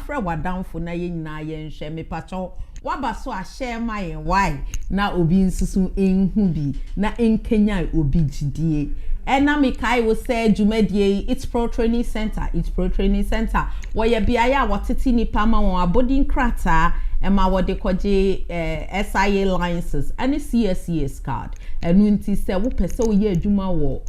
mafra wadamfo na ye nyina ye nhwe me pacho waba so a share my why na obi nsusu enhu bi na enkenya obi gidie ena me kai wo say dwumadie it's pro training center wo ye bia ya wotete nipa ma won abodin krata ema wo de koje SIA licenses and CSCS card enu nti se wo pese wo ye adwuma wo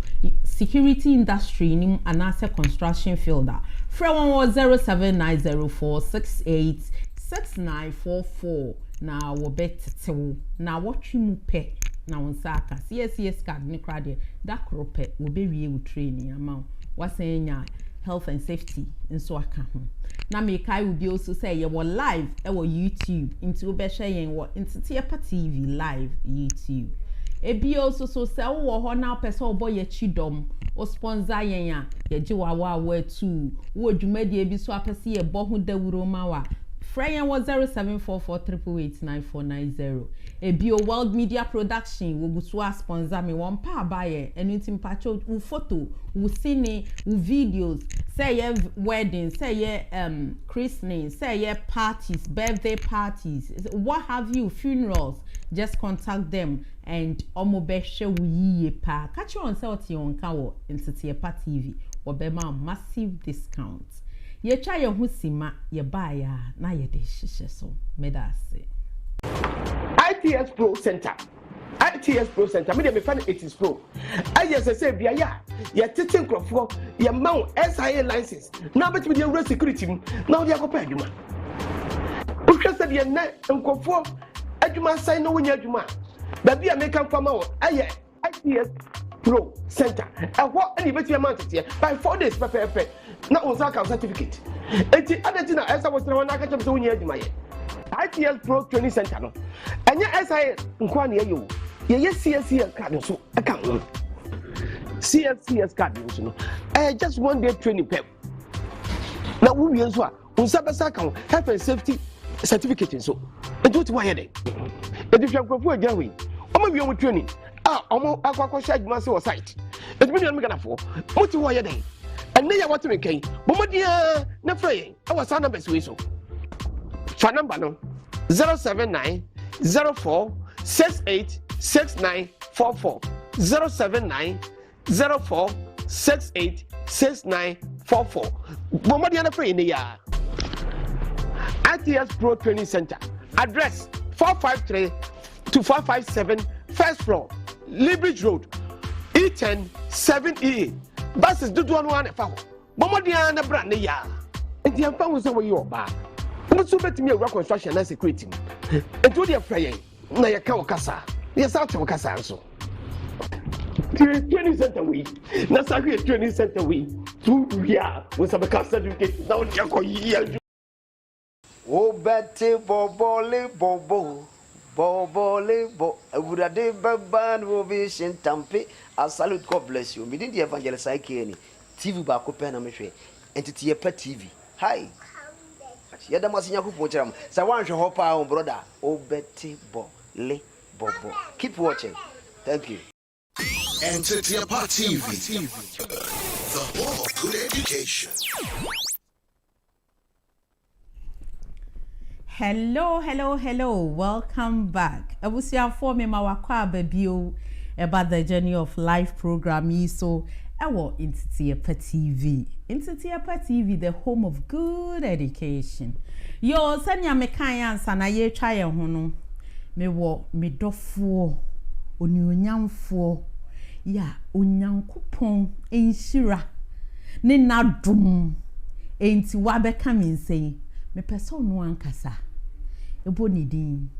security industry nim anase construction fielder fra 07046866944 na wo betete na wotwe mu pe na wonsaka CSCS card ni krade da krope wo be wie wo training ama wasenya health and safety nso aka ho na me kai will be also say you were live e wo YouTube into be share yen wo Ntiteapa TV live YouTube e bi also so say wo ho na person obo ye chidom o sponsor yen a ye gi wa tu wo dwumadi bi so apese ye bo ho dawuro ma wa Freyan was 0744889490. A bio World Media Production will go sponsor me one pa buyer and anything pacho u photo, u cine, u videos, say ye weddings, say ye christening, say ye parties, birthday parties, what have you, funerals, just contact them and omobeshe we pa. Catch you on Sauti on Kawo in Ntiteapa TV or bema massive discounts. Ye try your husima, ye buy na ye de shisha so medase. ITS Pro Center. ITS Pro Center. Me de me fan it is pro. I just say bia ya. Ye teaching crofo, ye mount SIA license. Now bet me the road security. Now they go pay adwuma. Because said ye na nkofo adwuma sign no nya adwuma. Da bia make am fama wo. Aye ITS Pro Center. And what any bet you amount it by 4 days pepe. Na on certificate. Enti adeti na esa was na aka chepso nya adwuma ye. ITS Pro Training Center no. Anya SIA nkwa na ye yo. Ye CSCS card so aka ho. CSCS card so no. Just 1 day training pep. Na wo wie so a unsa besa ka health and safety certificate so. Enti what why dey? Enti hwankofo agya wi. Omo wie mo training. Omo akwakwa sha adwuma se wo site. Enti me nua me ganafo. Mo ti why dey? And then you want to make a Bomodia Nefray. I was on number so. For number no 079 04 68 6944 079 04 68 6944 Bomodia Nefray in the year. ITS Pro Training Center. Address 453 to 457 First Floor, Libridge Road, E10 7E. Buses do one fa ho. Bomodia na brand ne ya. Enti amfa wo so wo yo ba. Mo so betimi e construction na security. Enti wo de afrayen na ye ka wo kasa. Ye sa te wo kasa nso. Training center we. Na sa training center we. Tu ya wo sa be ka certificate na wo de ko yi. O bete bobole bobo. Bobole bo awurade baba no be shentampe. I salute, God bless you. Me didn't the evangelist I can TV ba ko pe na me hwe. Ntiteapa TV. Hi. Ya da masinya ku pochiram. Sa wan hwe ho pa on brother. O beti bo le bobo. Keep watching. Thank you. Ntiteapa TV. The home of good education. Hello. Welcome back. Abusia for me mawakwa babio about the journey of life program so ewo Ntiteapa TV. Ntiteapa TV, the home of good education. Yo sanya me kan ansa na ye twa ye ho no. Me wo me dofo onyonyamfo ya onyankopon enhira ne nadum enti wa beka me nsei me person no ankasa ebo ni din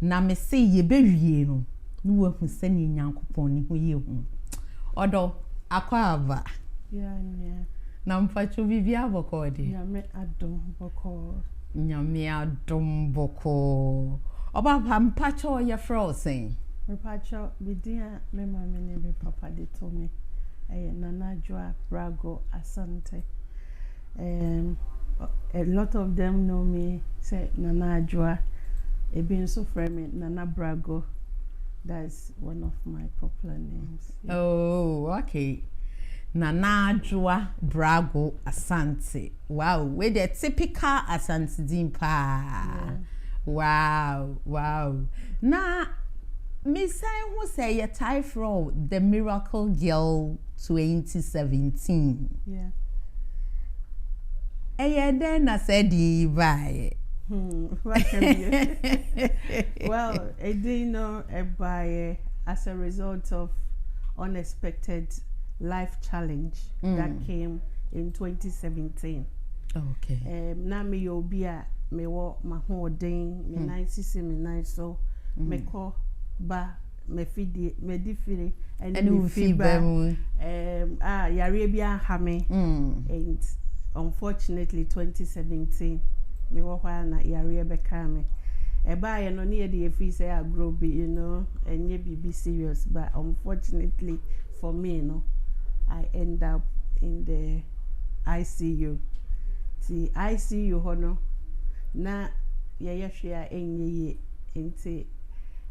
na me se ye bewie no nu wa hu sani nyankopon ni ho ye hu odo akwaba ya nya na mpacho bibia boko de nyame adom boko oba mpacho ye frozen me pacho bidia me mama ne be papa de to me nana joa brago asante a lot of them know me say Nana Joa. A been so friend Nana Brago. That's one of my popular names. Yeah. Oh, okay. Nana Brago Asante. Wow, with the typical Asante Dimpa. Yeah. Wow. Now, Miss I will say a tie from the Miracle Girl 2017. Yeah. And then I said, bye. What can you? Well, I didn't know by as a result of unexpected life challenge that came in 2017. Okay. Na me yobia me wo ma hoden me nice see me nice so me ko ba me fidi me difire and me fiba yare bia ha me and unfortunately 2017 me wo hwa na yare be ka me e ba ye no ne ye de fi say agro be you know and ye be serious but unfortunately for me no I end up in the ICU. See, ICU hono na ye hwea enye ye enti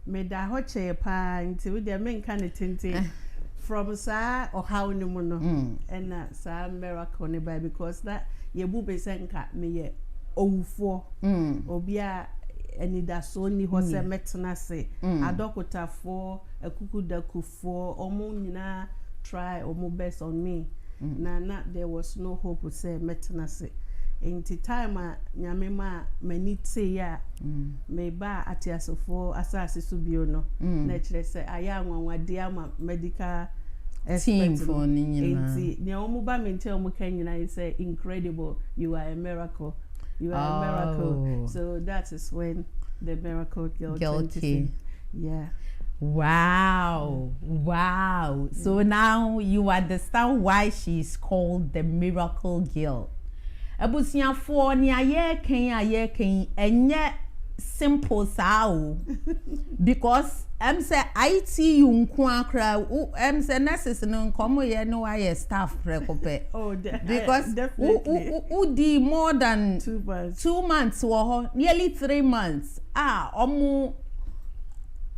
me da ho che pa enti we de men kan tente from sa or how ni mu no and na sa miracle ne by because that ye bu be senka me ye owufo obi a enida so ni ho se metena se adokotafo akukudakufo omo nyina try omo best on me na there was no hope to say metena se in the time nyame ma mani te ya me ba atiasofo asase so bio no na kire say aya anwanwade ama medical team for ni nyina enti ne omo ba me nche omo kan nyina say incredible, you are a miracle, you are a miracle. So that is when the Miracle Girl came. Yeah. Wow. So now you understand why she's called the Miracle Girl. Abusia for ni aye ken enye simple sao because say IT you nko akra say nurses no nkomo ye no why staff prekope because who di more than 2 months or nearly 3 months omu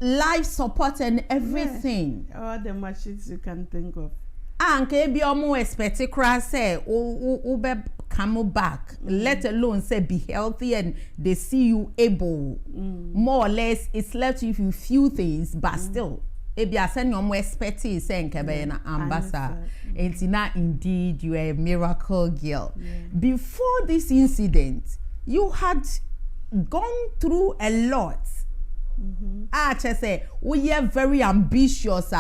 life support and everything, all the machines you can think of anke bi omu expect kra say be come back, let alone say be healthy and they see you able more or less. It's left if you few things but still if you are saying your more expertise saying na ambassador it's not indeed you are a miracle girl. Before this incident you had gone through a lot. Just say we are very ambitious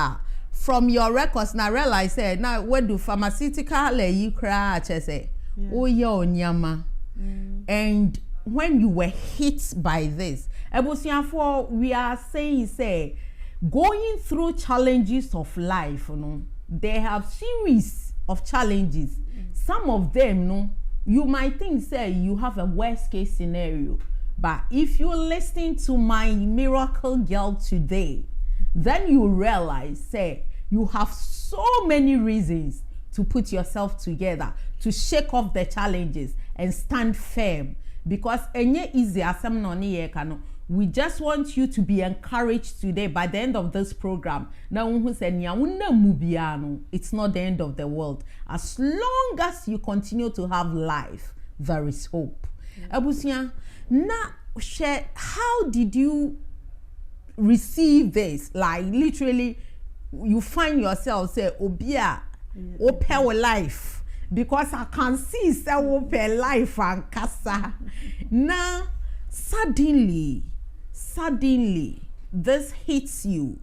from your records now realize now where do pharmaceutical you cry say onyama. And when you were hit by this, we are saying say going through challenges of life, you know, they have series of challenges. Some of them, no, you might think say you have a worst case scenario, but if you listen to my Miracle Girl today, then you realize say you have so many reasons to put yourself together, to shake off the challenges and stand firm. Because we just want you to be encouraged today. By the end of this program, it's not the end of the world. As long as you continue to have life, there is hope. Abusia, now how did you receive this? Like literally, you find yourself say, Obia, open life, because I can see say open life and kasa. Now suddenly this hits you.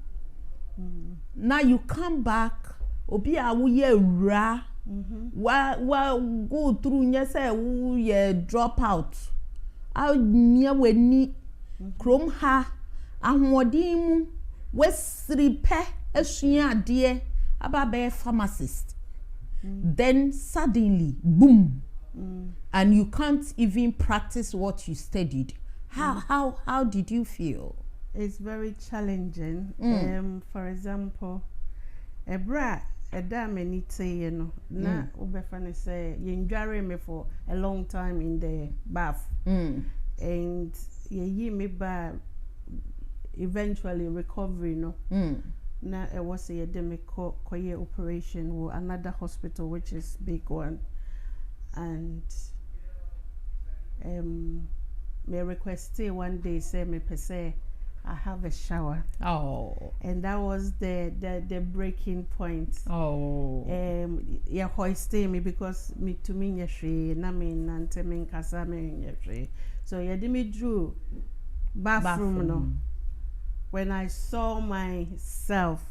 Now you come back, Obia wuye ra, wa go through nya say wuye drop out. Aw nya weni krom ha ahwodin mu wesripe esua ade ababe pharmacist. Then suddenly boom, and you can't even practice what you studied. How did you feel? It's very challenging. For example, a bra a damn say na ubefane say you enjoy me for a long time in the bath, and ye me ba eventually recovery na was a koye operation or another hospital which is big one, and me requested one day say me per se I have a shower. Oh. And that was the breaking point. Oh. Yeah, hoisting me because me to me yeshe na me nante me nkasa me yeshe. So yeah, me drew bathroom no. When I saw myself,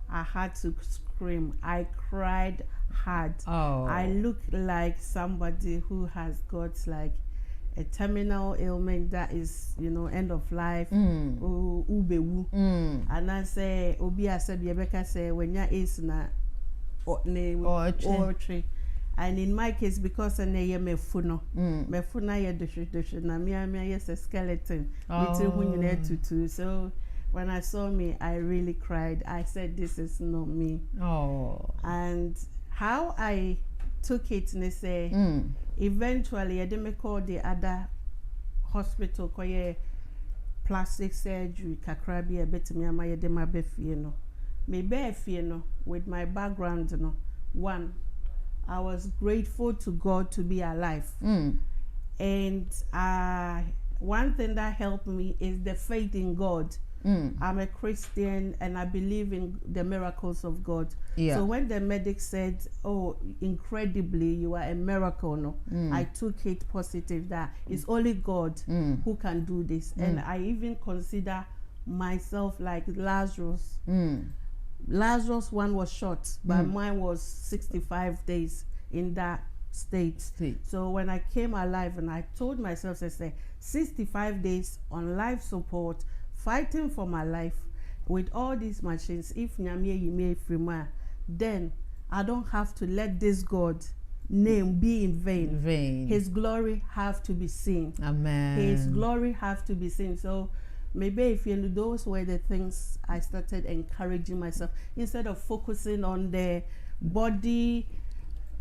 I had to scream. I cried hard. Oh. I looked like somebody who has got like a terminal ailment that is, end of life. Ubewu. And I say, Obi I said, Rebecca say, when ya is na or tree. And in my case, because I know me funo ye do na me yes a skeleton. So when I saw me, I really cried. I said, this is not me. Oh. And how I took it, they say, eventually, I didn't call the other hospital, koye plastic surgery, kakrabi, a bit me, my dema befieno. Me befieno, with my background, one, I was grateful to God to be alive. And one thing that helped me is the faith in God. I'm a Christian and I believe in the miracles of God. Yeah. So when the medic said, oh, incredibly, you are a miracle, I took it positive that it's only God who can do this. And I even consider myself like Lazarus. Lazarus one was short, but mine was 65 days in that state. So when I came alive and I told myself, I said, 65 days on life support, fighting for my life with all these machines. If Nyamie Yime Frima, then I don't have to let this God name be in vain. His glory have to be seen. Amen. His glory have to be seen. So maybe if you know, those were the things I started encouraging myself instead of focusing on the body,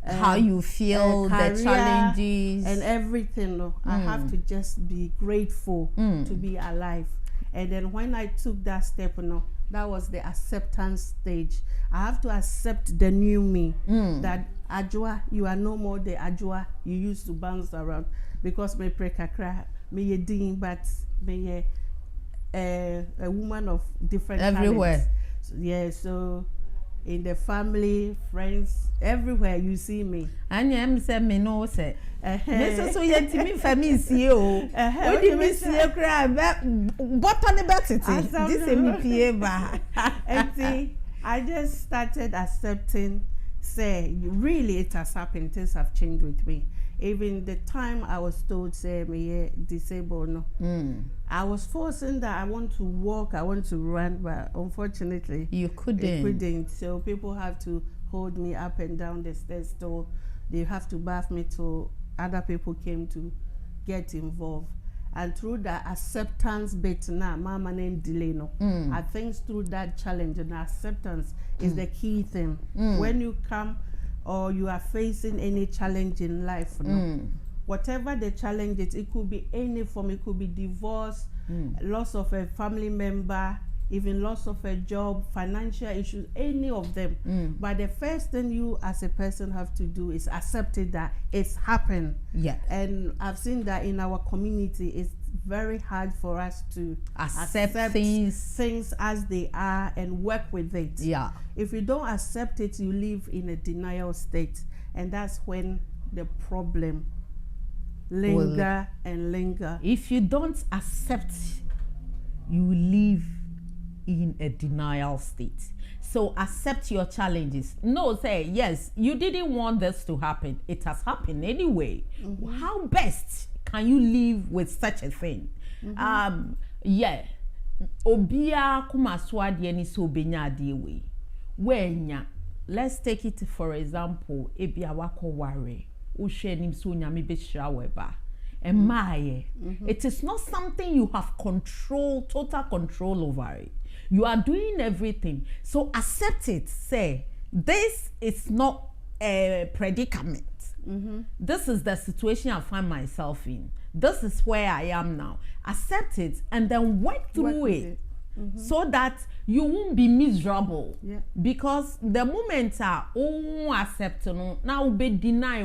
how you feel, the challenges and everything. I have to just be grateful to be alive. And then when I took that step, that was the acceptance stage. I have to accept the new me. That Ajwa, you are no more the Ajwa you used to bounce around. Because me prekakra, me ye ding, but me a woman of different everywhere. So in the family, friends, everywhere you see me. And you say me no say. Me so yet me family see o. What do me see cry but on the back city. This is me pie ba. And see, I just started accepting, say, really it has happened, things have changed with me. Even the time I was told, say, me disabled, I was forcing that I want to walk, I want to run, but unfortunately, you couldn't. So people have to hold me up and down the stairs, so they have to bath me till other people came to get involved. And through that acceptance bit now, mama named delay I think through that challenge and acceptance is the key thing. When you come or you are facing any challenge in life, whatever the challenge is, it could be any form, it could be divorce, loss of a family member, even loss of a job, financial issues, any of them. But the first thing you as a person have to do is accept it that it's happened. Yeah. And I've seen that in our community, it's very hard for us to accept things as they are and work with it. Yeah. If you don't accept it, you live in a denial state. And that's when the problem linger. If you don't accept, you live in a denial state. So accept your challenges. No, say, yes, you didn't want this to happen. It has happened anyway. How best can you live with such a thing? Yeah. Obia kumaswadi eni so benya adiwe. Wenya. Let's take it for example. Ebi awako ware. Ushe nim so nyame be shraweba. It is not something you have total control over it. You are doing everything. So accept it. Say, this is not a predicament. This is the situation I find myself in. This is where I am now. Accept it and then work through it. so that you won't be miserable. Yeah. Because the moment accept now be deny,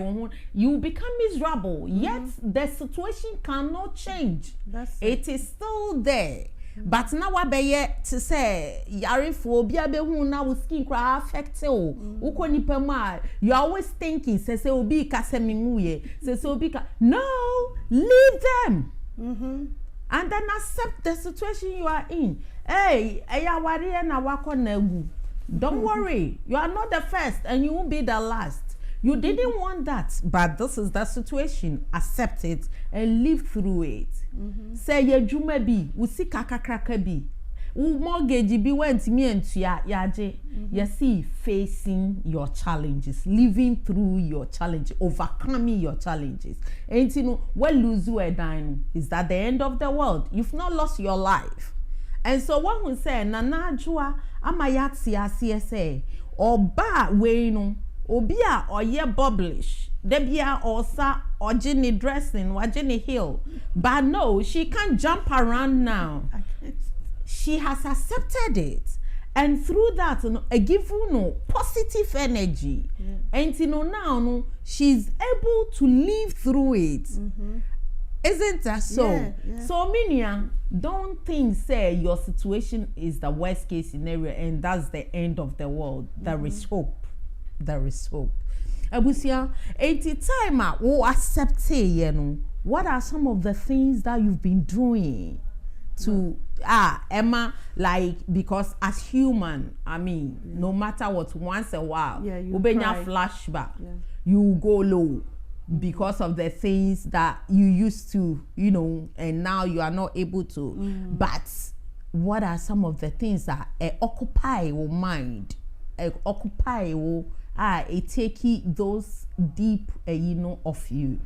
you become miserable. Yet the situation cannot change. It is still there. But now what be yet to say yarifo obi abehu na wo skin cry affect o uko nipa ma you always thinking say obi ka se minguye say obi ka no, leave them. And then accept the situation you are in. Hey, don't worry, you are not the first and you won't be the last. You didn't want that, but this is the situation. Accept it and live through it. Say ye juma bi, usi kakakraka bi, mortgage bi went me and yaje. You see, facing your challenges, living through your challenges, overcoming your challenges. And you know, what lose you a dime? Is that the end of the world? You've not lost your life. And so one will say, Nana Jua, amayatsi asese, or ba we obia or ye publish, debia or sa or Jenny dressing, or Jenny Hill. But no, she can't jump around now. She has accepted it. And through that, I give you positive energy. And now she's able to live through it. Isn't that so? Yeah. So, Minia, don't think, say, your situation is the worst case scenario and that's the end of the world. There is hope. There is hope. Abusia, 80 time who accept what are some of the things that you've been doing to Emma, like, because as human, I mean, no matter what, once a while, you cry. Flashback, you go low because of the things that you used to, and now you are not able to. But what are some of the things that occupy your mind, occupy your it take those deep, of you?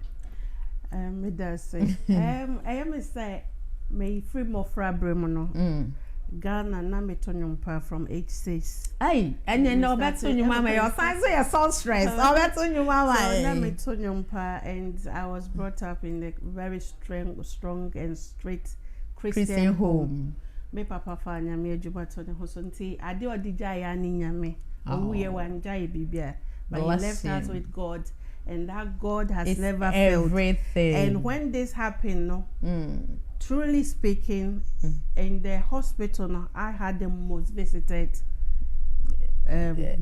It does say. I am say, may free more frabrimono. Ghana na metonyumpa from age 6. Hey, and you know better you mama, your signs are so stressed. Oh, better you mama. So na metonyumpa, and I was brought up in a very strong and straight Christian home. Me papa fanya me adwuma to ne hosonti ade odija ya ni nyame. Owie wanja e bibia. But he left us with God, and that God has never failed. Everything. And when this happened, truly speaking, in the hospital, I had the most visited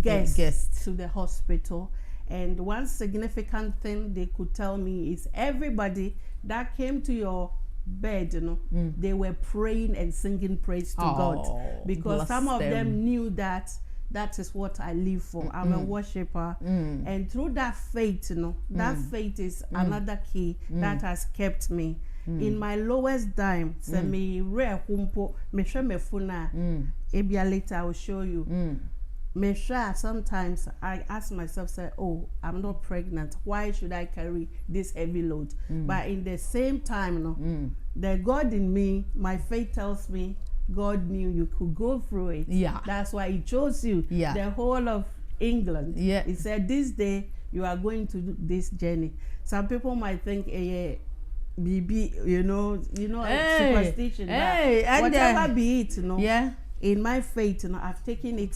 guests to the hospital. And one significant thing they could tell me is everybody that came to your bed, they were praying and singing praise to God. Because some of them knew that is what I live for. I'm a worshiper. And through that faith, that faith is another key that has kept me. In my lowest time, say me rare humpo, me share me funa. Ebia later I will show you. Me share sometimes I ask myself, say, oh, I'm not pregnant. Why should I carry this heavy load? But in the same time, the God in me, my faith tells me, God knew you could go through it. Yeah. That's why he chose you. Yeah. The whole of England. Yeah. He said, this day you are going to do this journey. Some people might think, BB, superstition. Whatever be it, in my faith, I've taken it,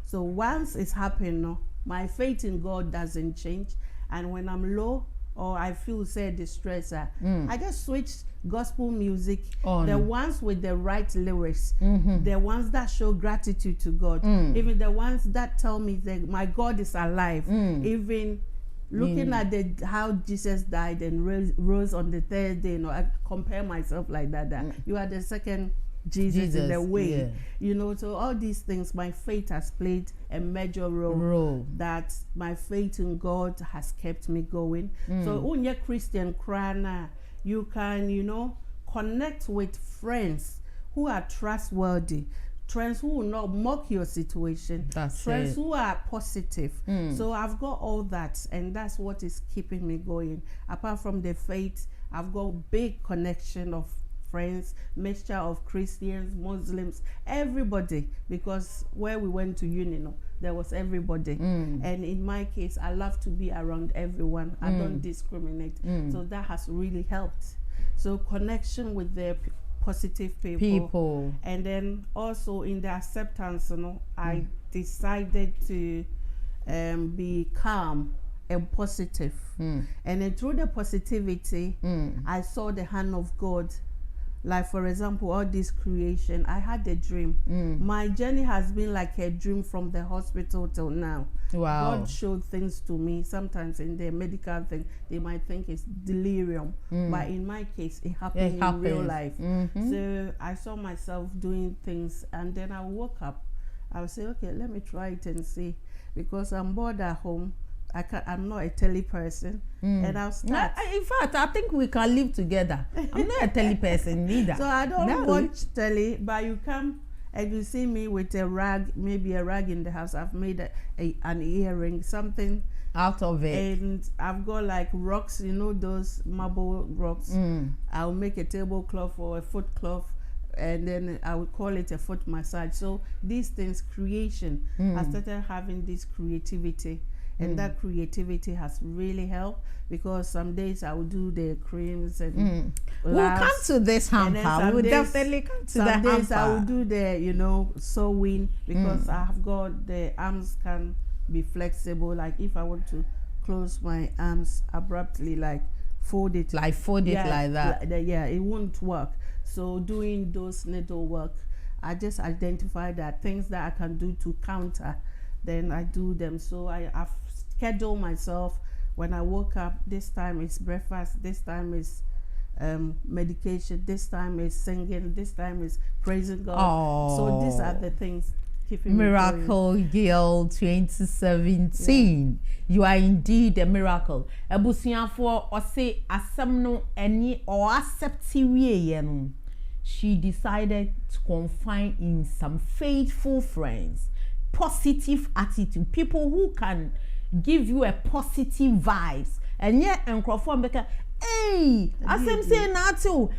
so once it's happened, my faith in God doesn't change. And when I'm low or I feel distress, I just switch gospel music, the ones with the right lyrics, the ones that show gratitude to God, even the ones that tell me that my God is alive, even looking at how Jesus died and rose on the third day. I compare myself like that. You are the second Jesus in the way, so all these things, my faith has played a major role. That my faith in God has kept me going. So when you're Christian crana, you can, connect with friends who are trustworthy, friends who will not mock your situation, friends who are positive. So I've got all that, and that's what is keeping me going. Apart from the faith, I've got big connection of friends, mixture of Christians, Muslims, everybody, because where we went to uni, there was everybody. And in my case, I love to be around everyone. I don't discriminate. So that has really helped. So connection with the positive people. And then also in the acceptance, I decided to be calm and positive. And then through the positivity, I saw the hand of God. Like, for example, all this creation, I had a dream. My journey has been like a dream from the hospital till now. Wow. God showed things to me. Sometimes in the medical thing, they might think it's delirium. But in my case, it happened in real life. So I saw myself doing things, and then I woke up. I would say, okay, let me try it and see. Because I'm bored at home. I'm not a telly person, and I'll start. In fact, I think we can live together. I'm not a telly person neither. So I don't watch telly, but you come and you see me with a rag, maybe a rag in the house. I've made an earring, something out of it, and I've got like rocks, those marble rocks. I'll make a tablecloth or a foot cloth, and then I would call it a foot massage. So these things, creation, I started having this creativity. And that creativity has really helped, because some days I will do the creams and we'll come to this hamper. We'll definitely come to the hamper. Some days I will do the sewing, because I have got the arms can be flexible. Like if I want to close my arms abruptly, like fold it like that. It won't work. So doing those needlework, I just identify that things that I can do to counter, then I do them. So I've scheduled myself. When I woke up, this time is breakfast, this time is medication, this time is singing, this time is praising God. So these are the things keeping Miracle me going. Girl 2017. You are indeed a miracle. Ebusiafo ose asem no eni or acceptiwe. She decided to confine in some faithful friends, positive attitude, people who can give you a positive vibes. And yet enkrofo mbeka, hey, asem say na too.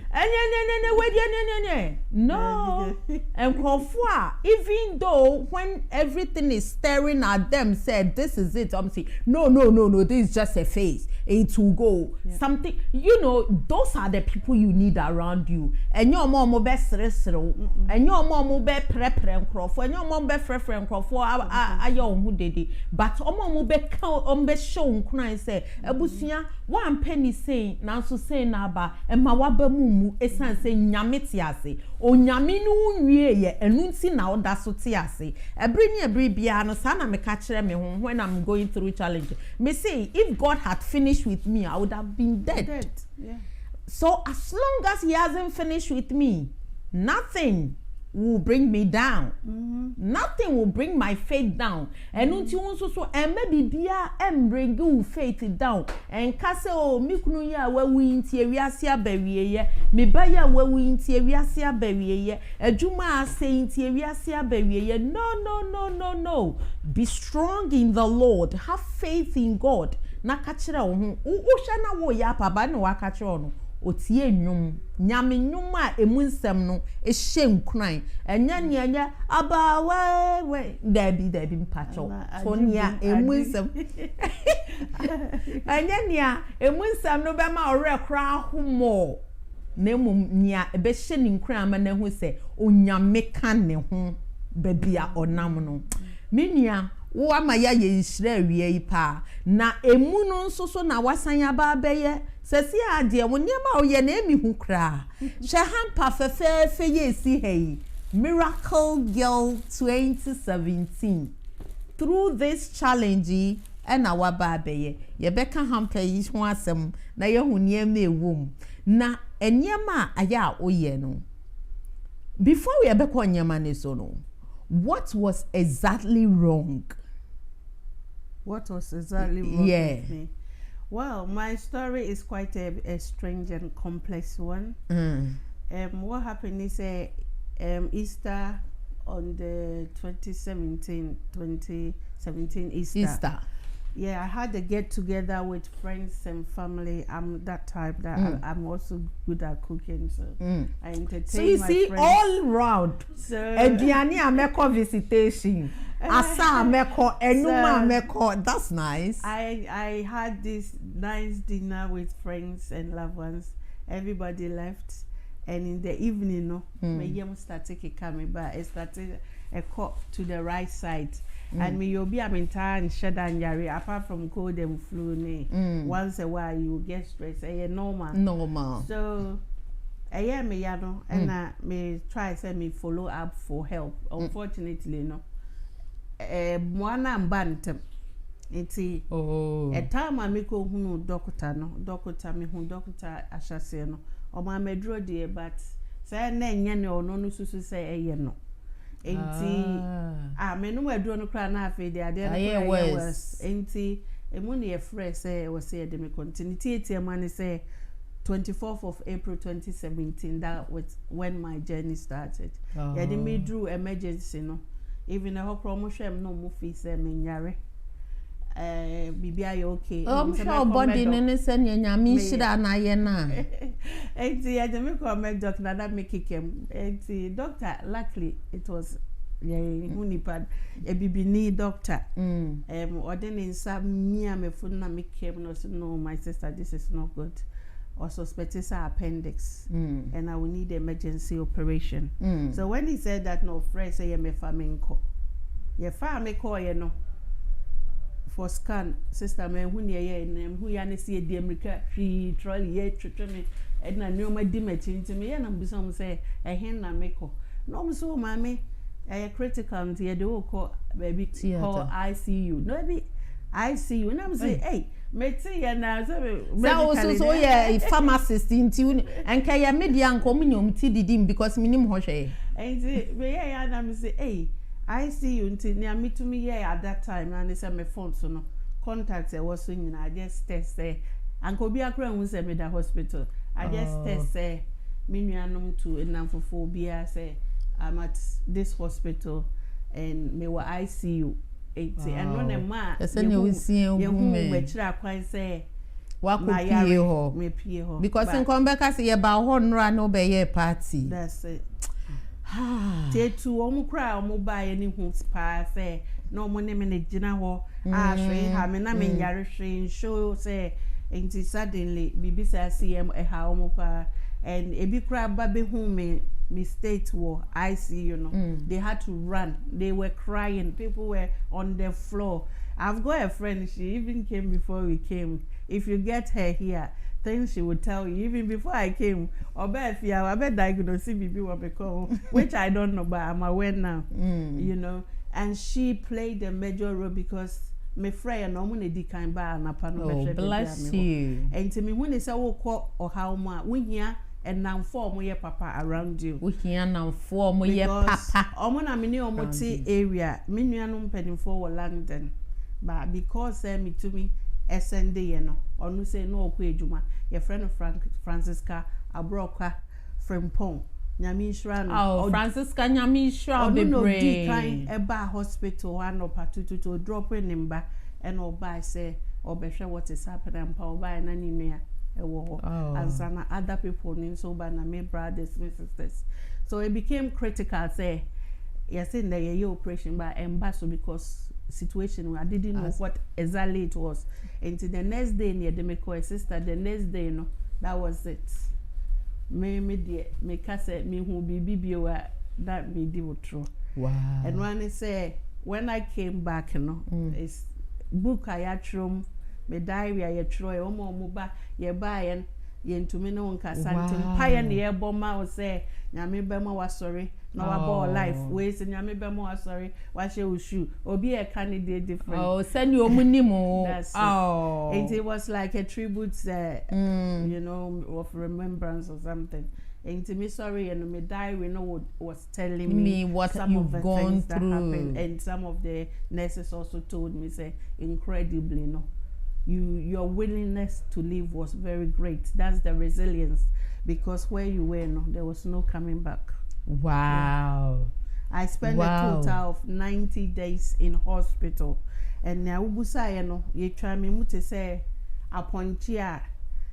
No. Enkrofo, even though when everything is staring at them, said this is it. I'm saying no, this is just a phase. It will go. Something, those are the people you need around you. And your mom be sresro, and your mom be prepare enkrofo, and your mom be frefre enkrofo ayo hu dede. But mom be count be show nkran say ebusia one penny saying now so say na ba e ma waba mumu esan say nyame ti ase o nyame no nwie ye enu nti na oda so ti ase ebri bia no sa na me ka kire me ho when I'm going through challenge. Me say if God had finished with me, I would have been dead. Yeah. So as long as he hasn't finished with me, nothing will bring me down. Nothing will bring my faith down. And until so and maybe bia and bring your faith down. And kase o mi kunu ya we inti ewiase abawie ye. Me ba ya we inti ewiase abawie ye. Ejuma ase inti ewiase abawie ye. No. Be strong in the Lord. Have faith in God. Na ka kire wo ho. Wo hwe na wo ya pa ba na wa ka kire no. Otie nnwom nyame nnwom a emu nsem no ehye nkran enya abawa we dabi mpacho so nia emu nsem enya emu nsem no be ma ore kra homo na emum nia ebe hye ni nkran ama na hu se onyame ka ne ho babia onam no minia wo ama ya ye nhira awie yi pa na emu no nso so na wasan aba abeye sesi ade woniema oye na emi hu kra hwe hampa fefefe ye si hei Miracle Girl 2017. Through this challenge and our baby ye beka hampa yi ho asem na ye hu niema ewom na eniema aya oye no. Before we ebeko eniema ne so no, what was exactly wrong? What was exactly wrong with me? Well, my story is quite a strange and complex one. What happened is Easter on the 2017 Easter. Yeah, I had a get together with friends and family. I'm that type that I'm also good at cooking, so I entertain my friends. So you see, all round. So Ediani ameko visitation. Asa ameko, enuma ameko. That's nice. I had this nice dinner with friends and loved ones. Everybody left, and in the evening no me yam start take coming but I started a cut to the right side and me you'll be a mental and shed and yari apart from cold and flu once a while you get stressed normal so I am me yano and I may try say me follow up for help unfortunately no one and bantam Enti a time I make hunu doctor me hun doctor ashase no o ma medro de but say na nya ne ono no susu say eye no enti me no medro no kra na afi de ade na was enti emu ne e fresh say we say de me continuity man say 24th of April 2017 that was when my journey started ya de me drew emergency no even a whole promotion no mo fi say me nyare bibia okay I'm sure body nene sen nyame shira na ye na enti ya me come doctor that make him enti doctor luckily it was hunipad a bibini doctor ordering some me am phone na make him no my sister this is not good or suspected appendix and I will need emergency operation so when he said that no fresh say me famenko ye fa me call you know for scan sister me hu ne ye nem hu ya ne se di america hwi trolley ye twetwe me e na ne o ma di machinti me ye na mbisa say e hen na me ko no mo so ma me e critical nti ye de wo ko baby call ICU no be ICU na me say hey me ti ye na so ye pharmacist nti enka ye media nko mo nyom ti didim because minim ho hwe enti me ye ya na me say hey I see you until near me to me yeah at that time and it's my phone so no contact was so you know I just test and could be a crane was at the hospital I just test me nuanum to enamphobia say I'm at this hospital and me were ICU 80 and when a man you see say what could pay ho because in come back as ye ba ho nra no be ye party that's it te tu omu kra omu ba ye ni hu spa say no mo ne me ne gina ho hwe ha me na me yare hwe show say enti suddenly bibi say CM e ha omu pa and ebi kra ba be hu me state wo I see you know they had to run they were crying people were on the floor I've got a friend she even came before we came if you get her here things she would tell you even before I came obefia I bet diagnose bibi what become which I don't know but I'm aware now you know and she played a major role because me friend no mo di kan ba na pa no be bless you and to me when they say wo ko o how ma wo hia and now form your papa around you wo hia na form your papa omo na me ni omo ti area me nuanom penifo wo London but because me to me SND ye no onu say no okwa ejuma your friend Francisca Abroka Frempong nyami insura no Francisca nyami insura bebre di kan eba hospital one or patutu to drop in nimba and oba say obehwe what is happening pa oba na ni nua ewo and some other people nin so ba na me brothers my sisters so it became critical say yes in the operation by embassy because situation I didn't know what exactly it was until the next day near the make a sister the next day no that was it me kase me who be bibio that me di true wow and when say when I came back no is book I atrum me diary I try omo ba ye buy yentumi no nka santim paya ne ye boma o say nyame bema wa sorry no wa bo life we say nyame bema wa sorry wa she ushu obi e candidate different send you omunimo it was like a tribute you know of remembrance or something and me sorry and me diary no was telling me what some of the gone things through that happened and some of the nurses also told me say incredibly no your willingness to live was very great. That's the resilience because where you were no there was no coming back. Wow. I spent a total of 90 days in hospital and now ubusa ye no ye try me mute say apontia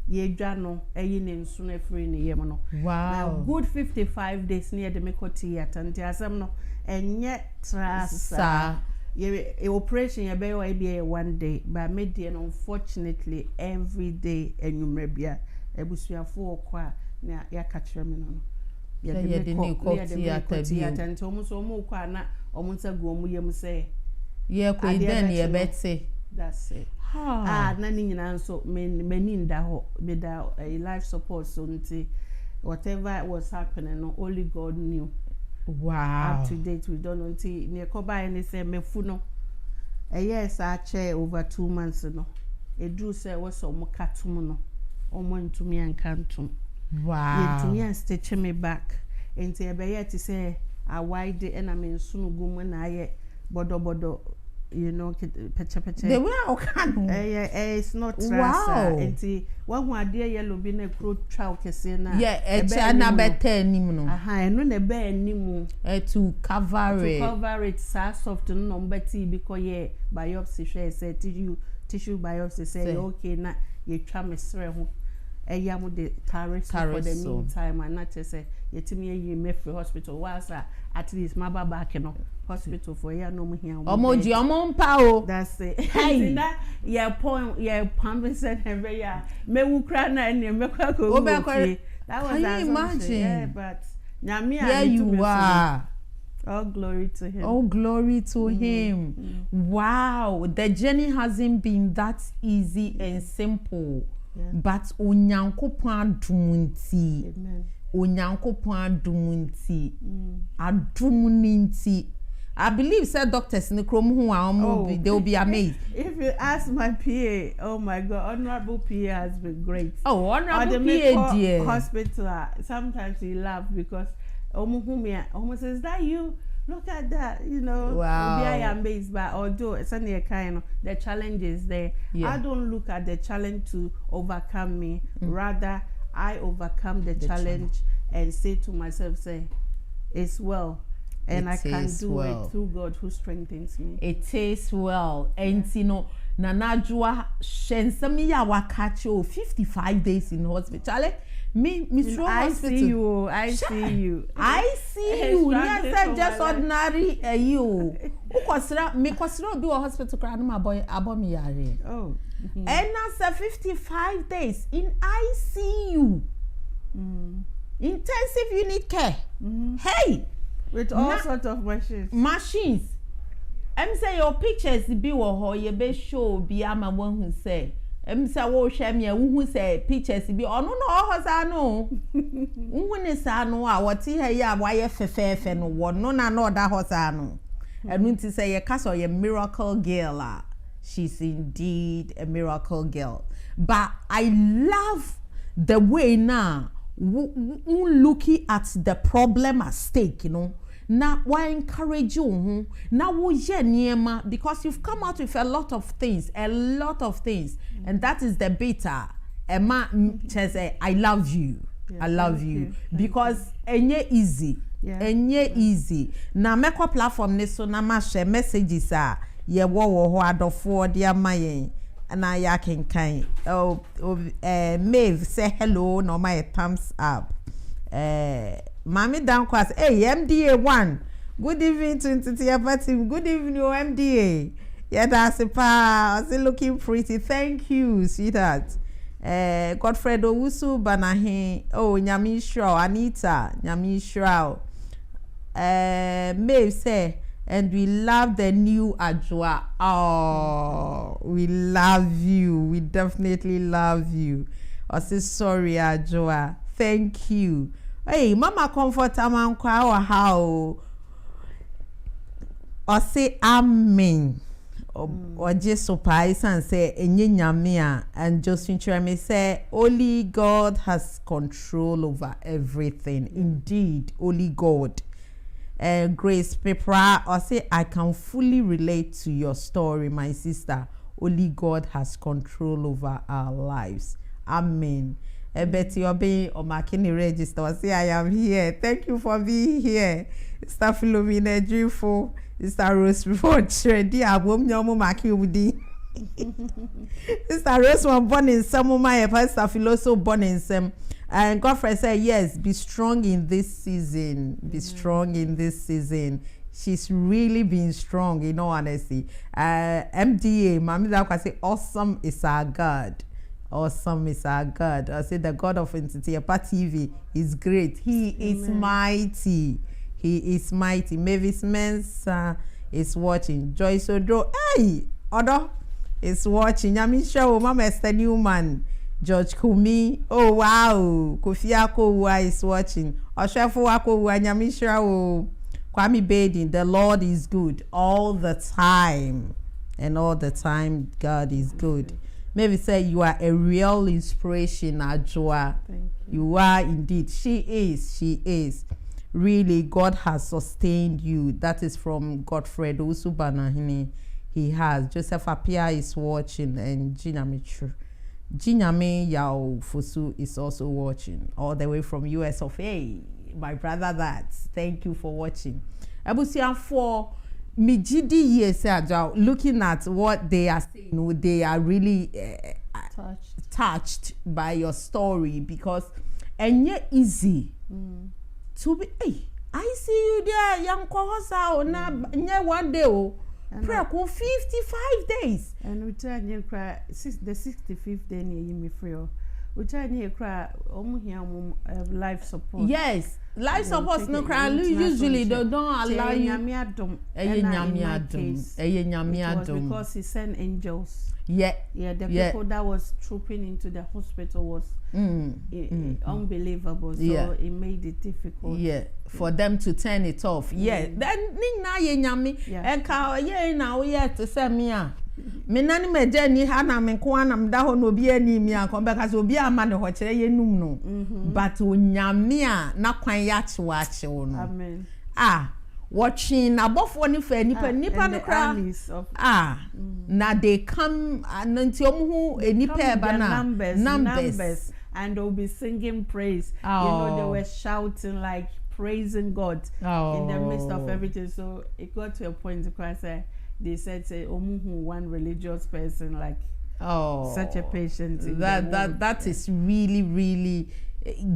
ye dwa no eyi ne nso na free ne yem no. Wow. Now good 55 days near the medical theater and asem no enye trasa a operation ya be one day but made unfortunately every day enumerabia ebusuafo okwa ya catch me no ya de ne ko theater nti omo so omo kwa na omo nsa gu omo yem say ye ko iden ye bete that's it na ni nyina nso meni nda ho be da life support so nti whatever was happening no only God knew. Wow. Up to date we don't know nti ne ko ba ni say mefu no yes I chair over 2 months no edru say was omo katum no omo ntumi ankantum. Wow. Yentumi an stitch me back nti ebe ye ti say a wide and I mean sunu gumu na aye bodo you know peche the way I can it's not trasa nti one who ade yellow bi na kro twa kese na na better anim no eno na be anim to cover it so soft no mbeti because ye biopsy share say tissue biopsy say okay na ye twa mesre ho mo de tariffs for the meantime and not say yetimi ye mefre hospital was at least my back no hospital for ya no mo hia omoji omompa o that's it hey na ye point ye pambe said every ya me wu kra na ne me kwa ko that was can you imagine yeah, but nyame there you are. All glory to him. All glory to him. Wow, the journey hasn't been that easy and simple. Yeah. But onyankopon adumunti. Amen. Onyankopon adumunti. Adumunti. I believe said doctors in the chrome who they'll be amazed. If you ask my PA, oh my God, honorable PA has been great. Oh, honorable PA, dear. Hospital, sometimes he laughs because almost says that you. Look at that, you know. Wow. I am amazed by although it's only a kind of the challenge is there. Yeah. I don't look at the challenge to overcome me. Rather, I overcome the challenge and say to myself, say, it's well. And I can do it through God who strengthens me. It is well. And you know, Nanajua Shensami ya wakacho 55 days in hospital. Me through hospital. I see you. Yes, just ordinary you. Me kwasira be hospital cry no abo me yare. Oh. And after 55 days in ICU. Intensive unit care. Hey, with all sorts of machines. Say your pictures be wo ye be show be ama one who say say wo hwe me who say pictures be ono no ho sa no who ne sa no a wote ha ya wa ye fefefe no wo no na no da ho sa no enu nti say ye ka so ye miracle girl she's indeed a miracle girl. But I love the way now looking at the problem at stake, you know. Now why encourage you now niema because you've come out with a lot of things and that is the beta Emma say I love you. I love you because enye easy easy na mekwa platform ne so na ma share messages ye wo ho adofo dia mayen na ya kenkan Maeve say hello no my thumbs up Mami Dankwas, hey, MDA 1. Good evening to Ntitiapa team. Good evening, MDA. Yeah, that's a pa. Still looking pretty. Thank you, sweetheart. Godfred Owusu Banahe. Oh, Nyami Shrow. Anita. Nyami Shrow. Maeve say, and we love the new Ajwa. Oh, we love you. We definitely love you. I say sorry, Ajwa. Thank you. Hey, mama comfort aman kwa how or say amen or just surprise and say enye nyame and Josephine Chirame say only God has control over everything. Indeed, only God. Grace Pepra or say I can fully relate to your story, my sister. Only God has control over our lives. Amen. Betty Obey or Makini register. Say I am here. Thank you for being here. Sister Philomena Drifo. Sister Rose before Tredy. I won't know Maki Udi. Sister Rose was born in some my Pastor Philoso born in some. And Godfrey said, yes, be strong in this season. Be strong in this season. She's really been strong, in all honesty. MDA, Mami Dawka say, awesome is our God. Awesome is our God. I say the God of Ntitiepa TV is great. He is mighty. He is mighty. Mavis Mensah is watching. Joyce Odro, hey, Odo is watching. Yamisha, Mama Esther Newman. George Kumi, oh wow. Kofi Akowa is watching. Oshefu Akowa, Yamisha, Kwame Badin, the Lord is good all the time. And all the time, God is good. Maybe say you are a real inspiration, Ajua. Thank you. You are indeed. She is. Really, God has sustained you. That is from Godfred Usubanahini. He has. Joseph Apia is watching, and Jinyame Yao Fusu is also watching, all the way from US of A. My brother, that. Thank you for watching. Abusian for Mijidi years looking at what they are saying, they are really touched by your story, because and yet easy to be. Hey, I see you there, young Kohosa, na one day, pray 55 days. And we try and cry the 65th day near me free. We try and cry life support. Yes, life support no cry. Usually they don't allow you. It was because he sent angels. Yeah, the people that was trooping into the hospital was unbelievable. So it made it difficult. Yeah, for them to turn it off. Yeah, then na ye nyami. Enka ye na we to say me me nani me jeni ha na me ko na mda ho no bi ani mi akon be ka so obi ama ne ho kire ye num no. But onyame a na kwan ya chewa chewo no. Amen. Watching abofo ni fa nipa no kra na they come nanti omhu enipa eba na numbers and they'll be singing praise. You know, they were shouting like praising God in the midst of everything. So it got to a point where they said one religious person like such a patient. That is really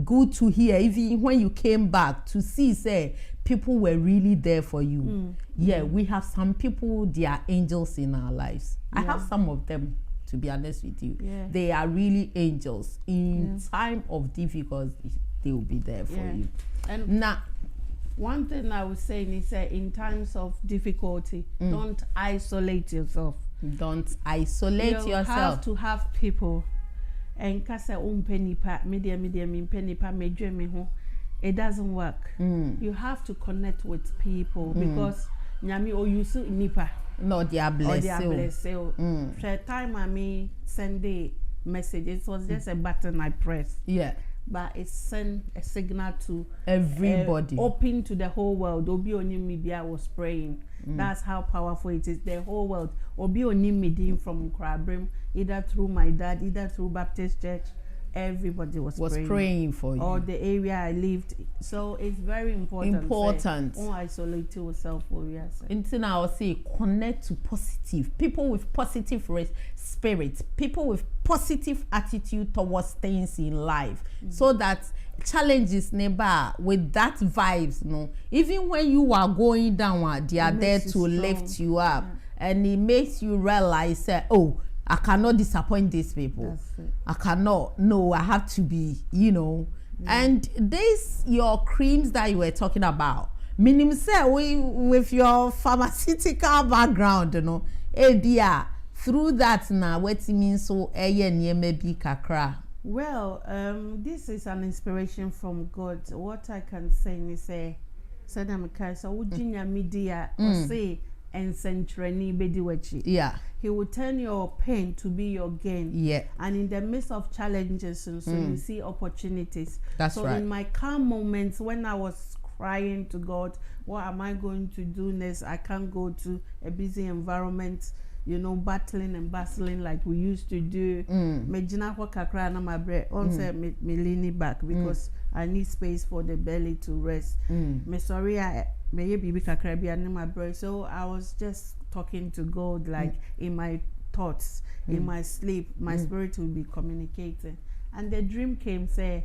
good to hear. Even when you came back to see, say people were really there for you. We have some people, they are angels in our lives. I have some of them, to be honest with you. They are really angels. In time of difficulty, they will be there for you. And now, one thing I would say is in times of difficulty, don't isolate yourself. Don't isolate yourself. You have to have people. And kasa penipa media penipa me ho. It doesn't work. You have to connect with people because nyami oyusu nipa. No, they are blessed. The time I send the message, it was just a button I pressed. Yeah. But it sent a signal to everybody. Open to the whole world. Obi Onimibia was praying. That's how powerful it is. The whole world. Obi Onimidi from Krabrim, either through my dad, either through Baptist Church. Everybody was praying for you. Or the area I lived. So it's very important. Don't isolate yourself. Until now, I'll say connect to positive people with positive spirit, people with positive attitude towards things in life, so that challenges never with that vibes. No, even when you are going down, they are there to lift you up, and it makes you realize that I cannot disappoint these people. I cannot. No, I have to be, And this, your creams that you were talking about, meaning say with your pharmaceutical background, through that now, what it means so maybe kakra. Well, this is an inspiration from God. What I can say is say media or say and centrani bediwachi. He will turn your pain to be your gain. And in the midst of challenges, so you see opportunities. That's right. So in my calm moments when I was crying to God, what am I going to do next? I can't go to a busy environment, battling and bustling like we used to do. Mejina kwa kakra na my bread. Once me leaning back because I need space for the belly to rest. Me sorry may be kakra bi na my bread. So I was just talking to God like in my thoughts, in my sleep, my spirit will be communicating. And the dream came, say,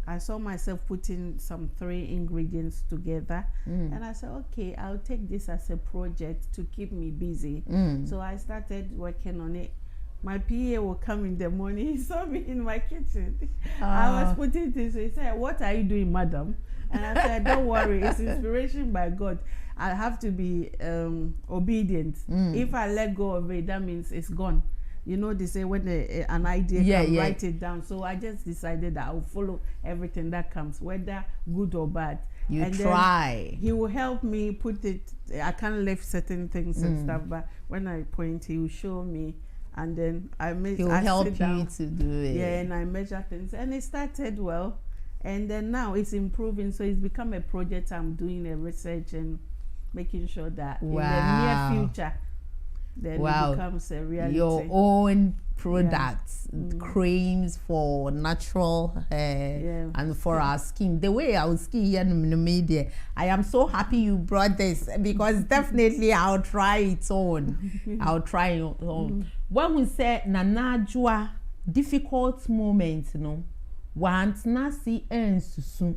I saw myself putting some 3 ingredients together, and I said, okay, I'll take this as a project to keep me busy. So I started working on it. my PA will come in the morning. He saw me in my kitchen. I was putting things. So he said, "What are you doing, madam?" And I said, "Don't worry, it's inspiration by God. I have to be obedient. If I let go of it, that means it's gone." You know, they say when an idea comes, write it down. So I just decided that I'll follow everything that comes, whether good or bad. And try. He will help me put it. I can't lift certain things and stuff, but when I point, he will show me, and then he will help you to do it. Yeah, and I measure things, and it started well, and then now it's improving. So it's become a project. I'm doing a research and making sure that in the near future, then it becomes a reality. Your own products, creams for natural hair and for our skin. The way our skin here in the media, I am so happy you brought this, because definitely I'll try it on. I'll try it on. When we say nanajua difficult moments, no, want na see ensusu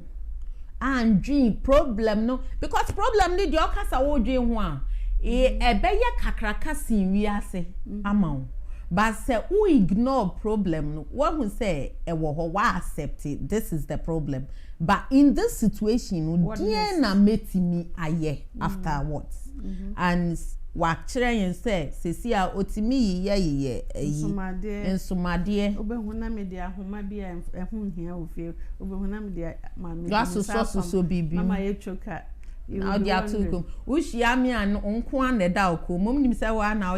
and dream problem no, because problem need your kasa wo dream one. Ebeye kakraka sin wiase amount. But say who ignore problem no, what we say wa accept it, this is the problem. But in this situation, dear na metimi aye afterwards. And what children say sia otimi ye nsumade obehuna me dia homa bia ehun hia ofie obehuna me dia mama so bibi mama ye choka. Now they are too. Ushiyami and Unquan the Dauko, Mum say, "Well, now,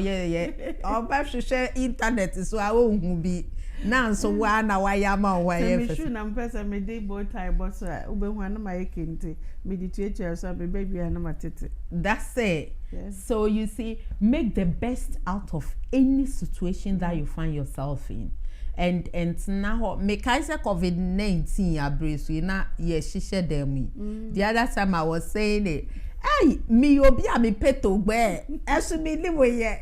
our best share internet is so I won't be now. So, one now I am away. I'm person, my day boy tie boss, one of my kinte, meditate yourself, baby, and I'm at it." That's it. Yes. So, you see, make the best out of any situation that you find yourself in. And now make I say COVID-19 abrace we na she share them. The other time I was saying it, hey, me obi a me peto gbe esu mi liwe ye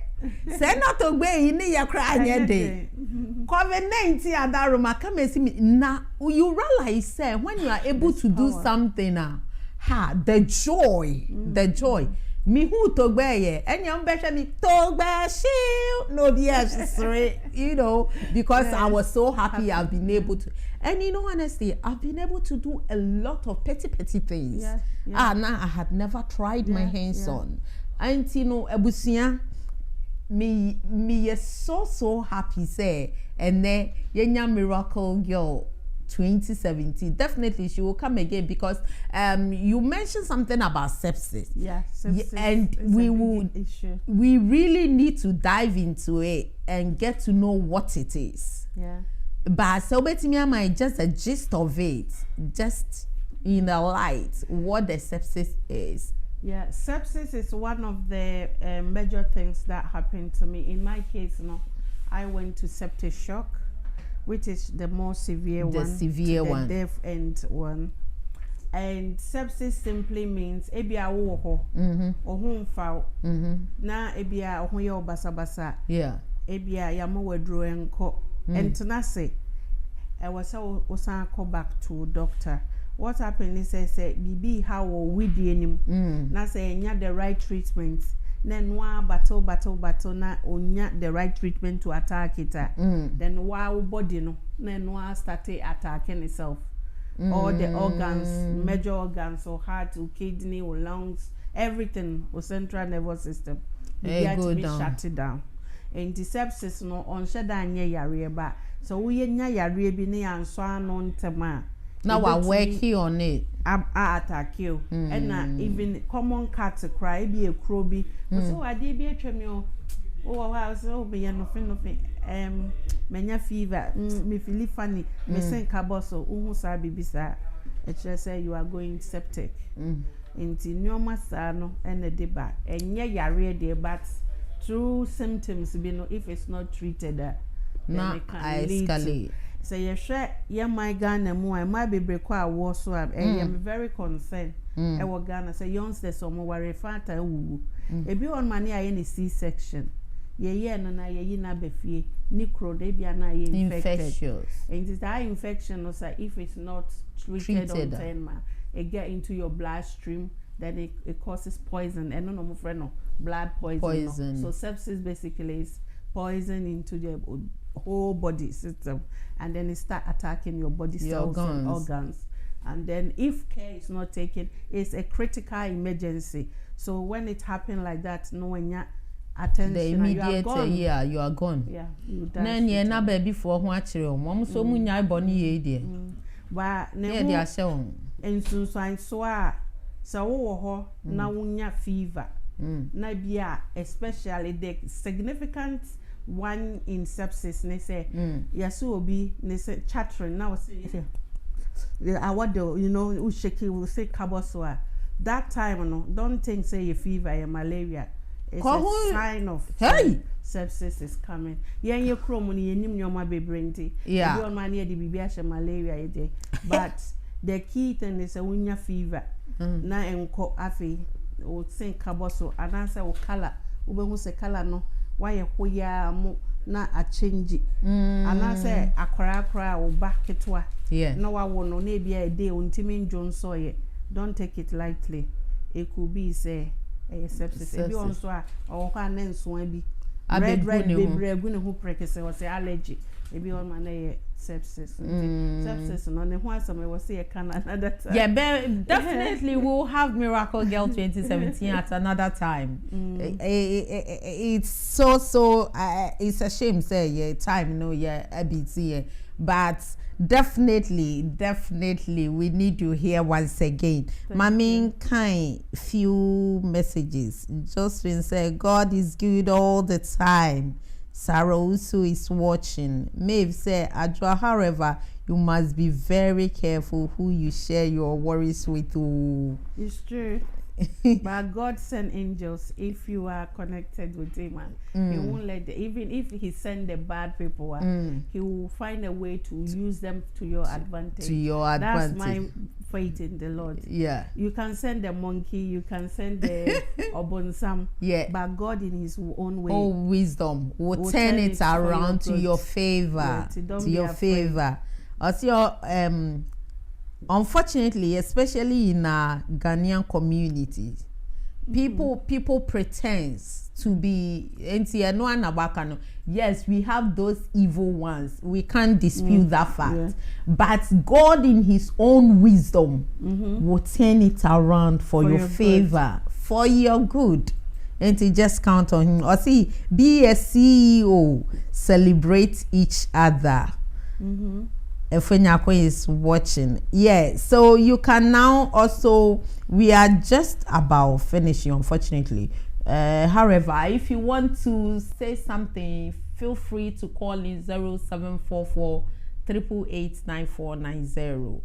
say not to gbe ini ya cry anye day. COVID-19 adaroma come see me na you realize say when you are able to do something the joy me who to gbe ye enyam be me to gbe shield no be you know, because I was so happy I've been able to, and you know, honestly, I've been able to do a lot of petty things. Now I had never tried my hands on, and you know, ebusia me is so happy say, and then yenya miracle girl 2017, definitely she will come again, because you mentioned something about sepsis. Sepsis, and we really need to dive into it and get to know what it is. But so me just a gist of it, just in the light what the sepsis is. Sepsis is one of the major things that happened to me. In my case, I went to septic shock, which is the more severe one, the death end one. And sepsis simply means ebia wo ho fa na ebia ho ye obasa ebia ya mo wadro enko entna say I was osan call back to doctor. What happened is say bibi how we di enim na say nya the right treatment. Then wa battle na onya the right treatment to attack it. Then wa body no then wa start attacking itself. All the organs, major organs, or heart, or kidney, or lungs, everything, or central nervous system, they had to be shut down. And the sepsis no on shadanya yarieba. So we nya yariebe ni answa non tema. Now we're working on it. Attack you. And even common cats cry, be a crowby. So I did be a tremio. Oh, I was so be nothing. Menya fever, me feel funny, me send caboso, sabi bisa. It just say you are going septic. Into nyoma sano and the deba. And yeah, ready, but through symptoms, if it's not treated, then it can escalate. So you share my Ghana more, I might be breakwa war so I am very concerned. I was Ghana say youngsters some worry fata woo. If you on money I any C-section. No na ye na befie necro de bia na ye infected. And it that infection also if it's not treated on time, it get into your bloodstream, then it causes poison and no friend no blood poison. So sepsis basically is poison into the whole body system, and then it start attacking your body cells and organs. And then if care is not taken, it's a critical emergency. So when it happens like that, no one attention, the immediate you are gone. Yeah, you die. Then you na baby for ho akire mom so mu nyai boni ye de. But ne dia hye on. Ensunsuan so a so wo ho na wonya fever. Na bia especially the significant one in sepsis, they say yasu obi they say chattering now say I want the who shaky will say kaboswa. That time no don't think say your fever or malaria. It's a sign of sepsis is coming. You chrome you nim your baby. Yeah. You man here the baby malaria but the key thing is a winya fever. Na enko afi o think kaboso and answer o color. Ube who say color no why ya mo na a change and I say akra o back ketwa. Yeah. No I won't no maybe a day untimin John soye. Don't take it lightly. It could be say a sepsis. If you also or can then swim red baby who practice or say allergy. Maybe on my sepsis. Sepsis no ne ho asem we say can another time. Yeah, definitely we'll have Miracle Girl 2017 at another time. It's so it's a shame say yeah time no yeah abiti but definitely we need to hear once again. Mami kind few messages. Josephine said God is good all the time. Sarah also is watching. Maeve said, Adwa, however, you must be very careful who you share your worries with. Ooh. It's true. But God sent angels if you are connected with him. He won't let even if he send the bad people, he will find a way to use them to your advantage. That's my faith in the Lord. Yeah. You can send the monkey, you can send the obonsam. Yeah. But God in his own way. Oh, wisdom will turn it around to your favor. To your favor. Also, unfortunately, especially in our Ghanaian community, people pretend to be yes, we have those evil ones. We can't dispute that fact. Yeah. But God in his own wisdom will turn it around for your favor, for your good. And to just count on him. Or see, be a CEO, celebrate each other. Efenyako is watching. Yeah, so you can now also, we are just about finishing, unfortunately. However, if you want to say something, feel free to call in 0744 888 9490.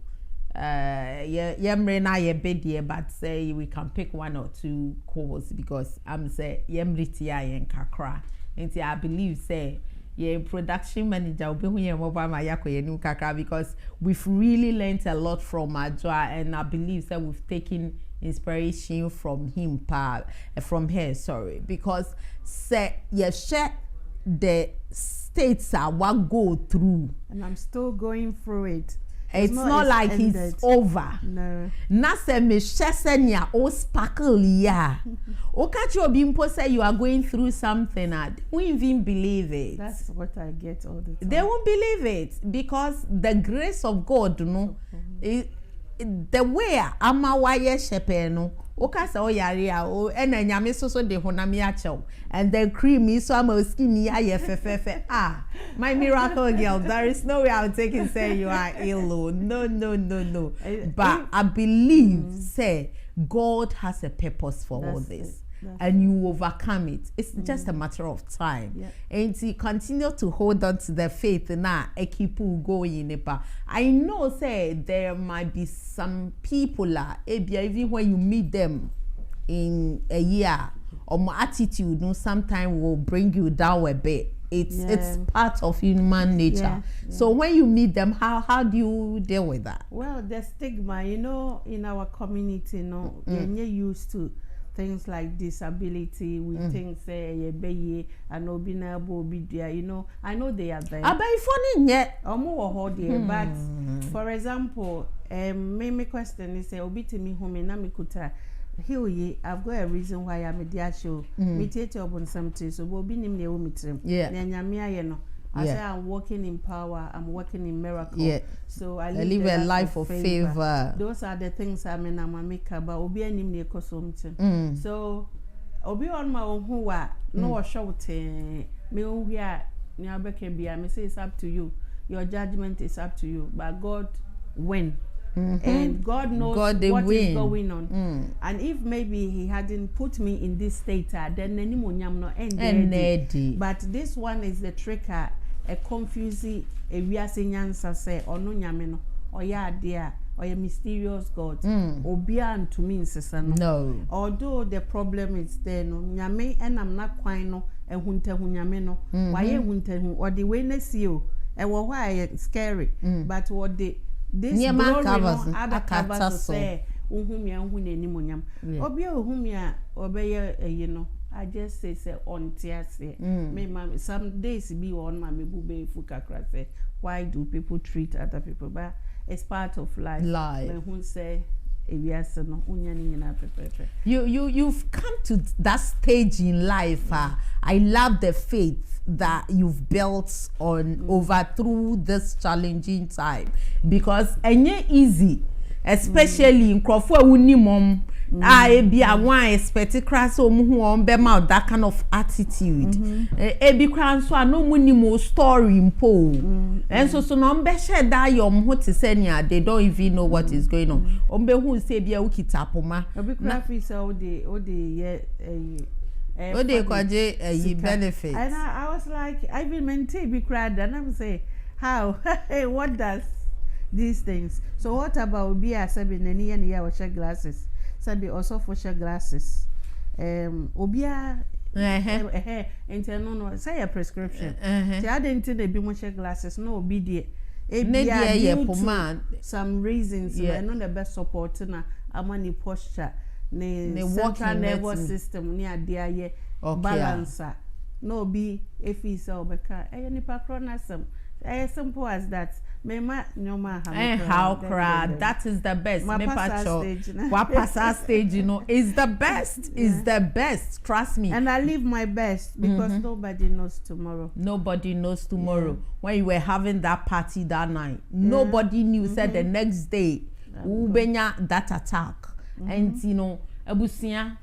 Yemre na ye bedie, but say we can pick one or two calls because I'm say yemri tia yen kakra. And I believe say yeah, production manager because we've really learned a lot from Adwa, and I believe that we've taken inspiration from from her, sorry, because say share the states are what go through, and I'm still going through it. It's not like it's over. No. Nase me shesenya o sparkle ya. O catch your bimpo say you are going through something. They won't even believe it. That's what I get all the time. They won't believe it because the grace of God, the way amawaye shepe no. Oka sa o yare a o ena nyame so de honam ya chew and then creamy so am skin ya ye fe my miracle girl, there is no way I'll take and say you are ill. No. But I believe say God has a purpose for all this. And you overcome it. It's just a matter of time. Yeah. And to continue to hold on to the faith now, keep going. I know, say, there might be some people, even when you meet them in a year, or my attitude, sometimes will bring you down a bit. It's part of human nature. Yeah. So when you meet them, how do you deal with that? Well, the stigma, in our community, you're used to things like disability, we think say and I know they are there. But for example, me question is say obiti mi home na mi kuta Here I've got a reason why I'm a dear show. Me take up on something, so we'll be named the yeah. I say I'm working in power, I'm working in miracle. Yeah. So I live a life of favor. Those are the things I mean I'm a maker, but obi anim ne something. So obi on my own who are no shouting me who here near can be I say it's up to you. Your judgment is up to you. But God win. And God knows what is going on. And if maybe He hadn't put me in this state, then any monyam no end. But this one is the tricker. A confusing a nyansa say or no nyamino or ya dear or a mysterious God or beyond to me no. Although the problem is there no nyame and I'm not quite no a hunter hunyamino why a hunter or the witness you why scary but what the this glory no other covers say uhumia uhune ni monyam obia uhumia obeye you know I just say on tiase. Me mama some days be on my bube fukakra say why do people treat other people? But it's part of life. Me who say you've come to that stage in life. I love the faith that you've built on over through this challenging time because ain't easy, especially in Crawford Unimum. I be a one expect crass or who be mouth that kind of attitude. Be cran so no money more story in pole. And so no be share that your what to say they don't even know what is going on. Ombe who say be a wiki tapoma. Obi craft is all the benefit. And I was like, I even maintain be cried and I'm say how hey what does these things. So what about be a 7 and year or check glasses? Sunday also for share glasses. Obia no say a prescription. I didn't be much glasses, no obedient. Some reasons I know the best support na amani posture ne central nervous system near dear balancer. No be if he saw beka any patronasm. As simple as that. How crowd that is the best. What stage, you know, is the best. Is the best. Trust me. And I live my best because nobody knows tomorrow. Nobody knows tomorrow. Yeah. When you were having that party that night, nobody knew. Said the next day, ubenya that attack, and you know, Abusia.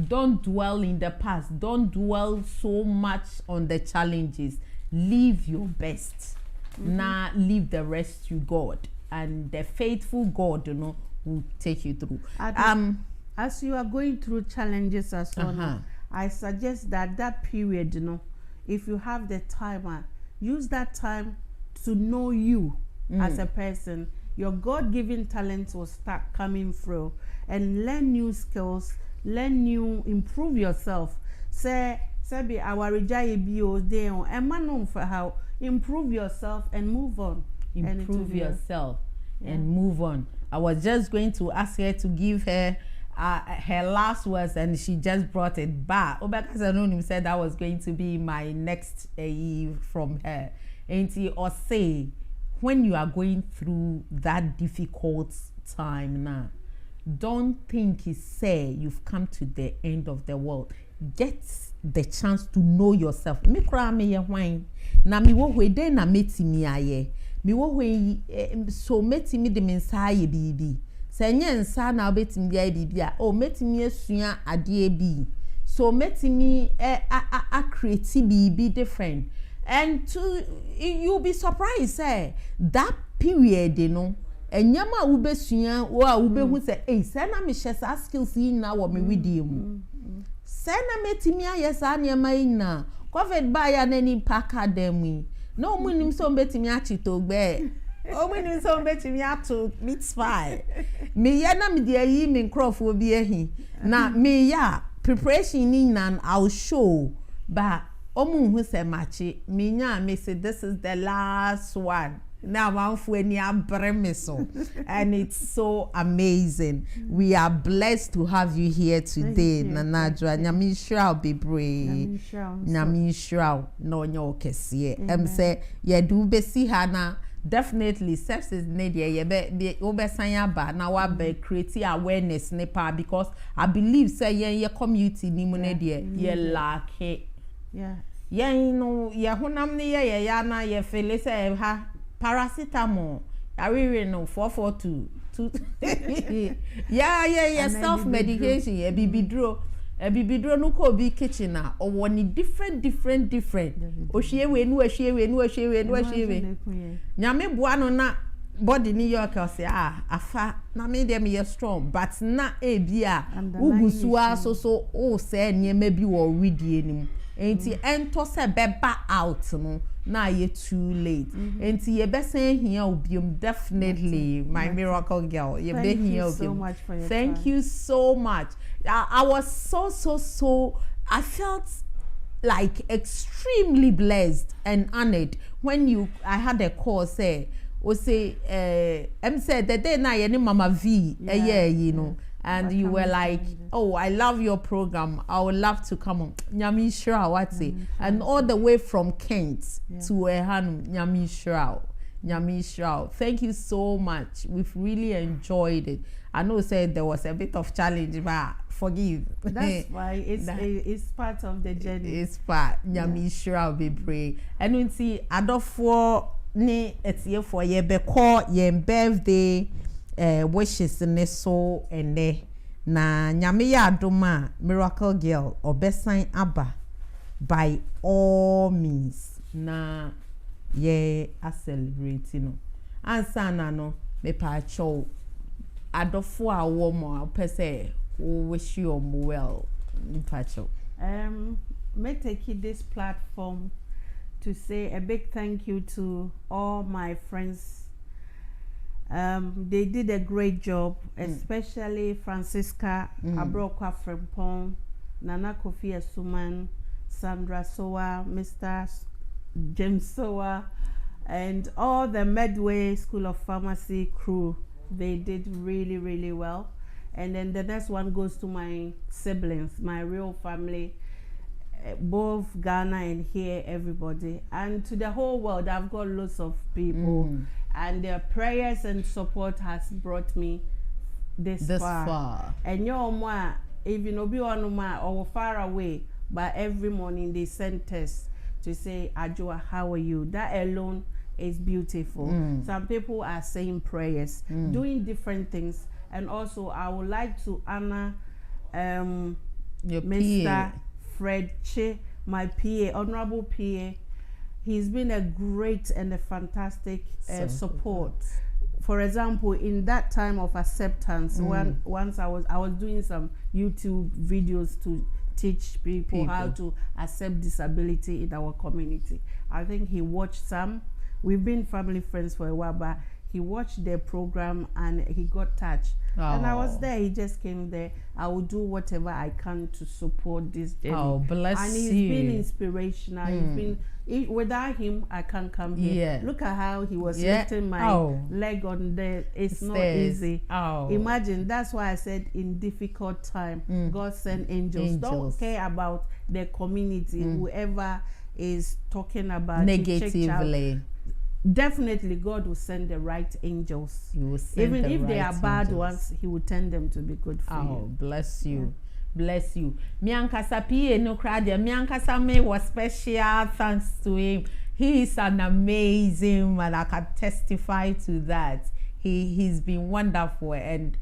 Don't dwell in the past. Don't dwell so much on the challenges. Live your best. Now leave the rest to God, and the faithful God, you know, will take you through. As you are going through challenges as well, I suggest that period, you know, if you have the time, use that time to know you as a person. Your God-given talents will start coming through, and learn new skills, improve yourself. Say our rejai bio there, and man for how. Improve yourself and move on. Improve yourself and move on. I was just going to ask her to give her her last words, and she just brought it back. Obeka Anonim said that was going to be my next from her. And or say, when you are going through that difficult time now, don't think it's say you've come to the end of the world. Get the chance to know yourself. Me cry me wine. Na mi wo hwe den na metimi aye. Mi wo hwe so metimi de mensaye bibi. Se nye nsa na obetimi bia bibi a o metimi asua ade bi. So metimi a create bibi different. And you'll be surprised say that period you know enyama ubesua wo a ubehu say say na me share sa skills yi na wo me redeem mu. Sena metimi ayesa niema ina COVID ba ya nani paka demi no munim so betimi achito gbe o munim so betimi ato meat spy me ya na me de ayi me crofo obi ehi na me ya preparation ni nan I'll show ba omu hu se machi me nya me say this is the last one. Now I'm and it's so amazing. We are blessed to have you here today, Nanadra. Nyamishra be brave. Nyamishra no nyo kesiye. Say ye do besi hana definitely sepsis need ye be obesan ba na wa be create awareness ne pa because I believe say ye community ni mu ne de ye lack yeah yen no ye honam ne ye ya na ye feel say ha paracetamol arire no 442 yeah self medication ye bibidro bibidro no ko bi kitchen na owo ni different ohwie we nu ahwie nyame boa no na body ni york say afa na me dem ye strong but na bia ugusuwa so o say niema bi wo widie nim enti ento se beba out no na ye too late enti ye be say here obiom definitely my miracle girl ye be here obiom thank you so much. I was so I felt like extremely blessed and honored when I had a call say said the day na ye ni Mama V you know and you were like, oh, I love your program, I would love to come on Nyami Shra what's and all the way from Kent to Ehanu Nyami Shra. Thank you so much. We've really enjoyed it. I know said there was a bit of challenge, but forgive. That's why it's part of the journey. It's part. Nyami Shra be pray. And we see adofo ni etie for ye be call ye birthday wishes ne so ene na nyame ya adoma miracle girl obesan aba by all means na ye a celebrate no ansa na no me pa cho adofo a wo mo pese we wish you well pa cho me take this platform to say a big thank you to all my friends. They did a great job, especially Francisca Abrokwa Frempong, Nana Kofi Asuman, Sandra Soa, Mr. James Soa, and all the Medway School of Pharmacy crew. They did really well. And then the next one goes to my siblings, my real family, both Ghana and here, everybody, and to the whole world. I've got lots of people, and their prayers and support has brought me this far. And your mom, even or far away, but every morning they send tests to say, Ajua, how are you? That alone is beautiful. Some people are saying prayers, doing different things, and also I would like to honor Mr. PA. Fred Che, my PA, honorable PA. He's been a great and a fantastic support. For example, in that time of acceptance, once I was doing some YouTube videos to teach people how to accept disability in our community. I think he watched some. We've been family friends for a while, but he watched the program and he got touched. And I was there. He just came there. I will do whatever I can to support this journey. Oh, bless you. And he's been inspirational. He's been. Without him, I can't come here. Look at how he was lifting my leg on there. It's not easy. Imagine. That's why I said in difficult time, God send angels. Don't care about the community. Whoever is talking about negatively. Definitely God will send the right angels. He will send even the if they right are bad angels. ones, he will turn them to be good for you. Bless you. Bless you. Miankasa PA no crowd. Miankasa me was special thanks to him. He is an amazing man. I can testify to that. He's been wonderful, and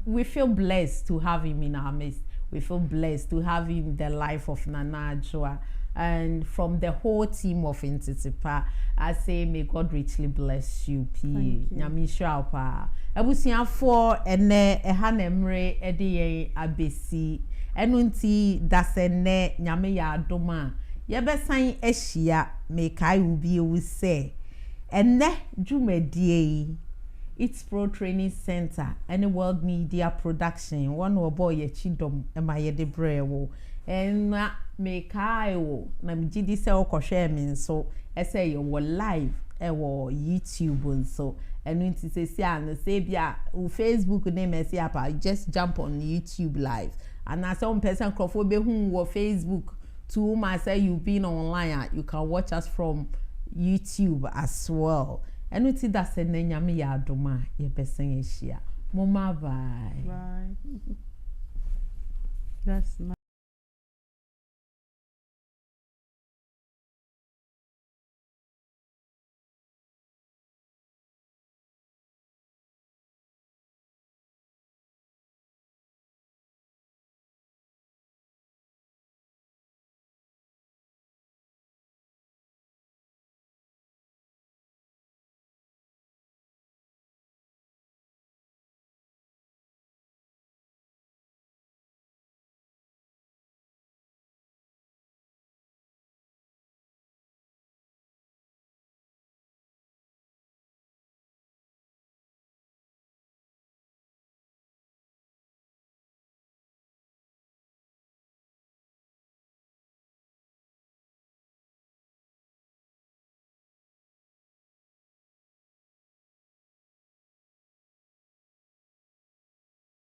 we feel blessed to have him in our midst. We feel blessed to have him in the life of Nana Ajua. And from the whole team of Intitipa, I say may God richly bless you, P. Nyamisha pa. Ebusia for ene ehanemre ediye abesi. Enunti dasene nyame ya adoma. Yebesan ehia me kai ubi we say. Ene dwumadie. It's Pro Training Center and World Media Production. One boy ye chidom emaye de brewo. And me kaiwo na mjidi se okoshe mi nso ese ye wo live e wo YouTube nso enu nti se si an se bia o Facebook name ese apa just jump on YouTube live and as some person crofo be hu wo Facebook to my say you been online you can watch us from YouTube as well. enu ti da se na nyame ya adoma ye besen ehia mama bye Bye. That's nice.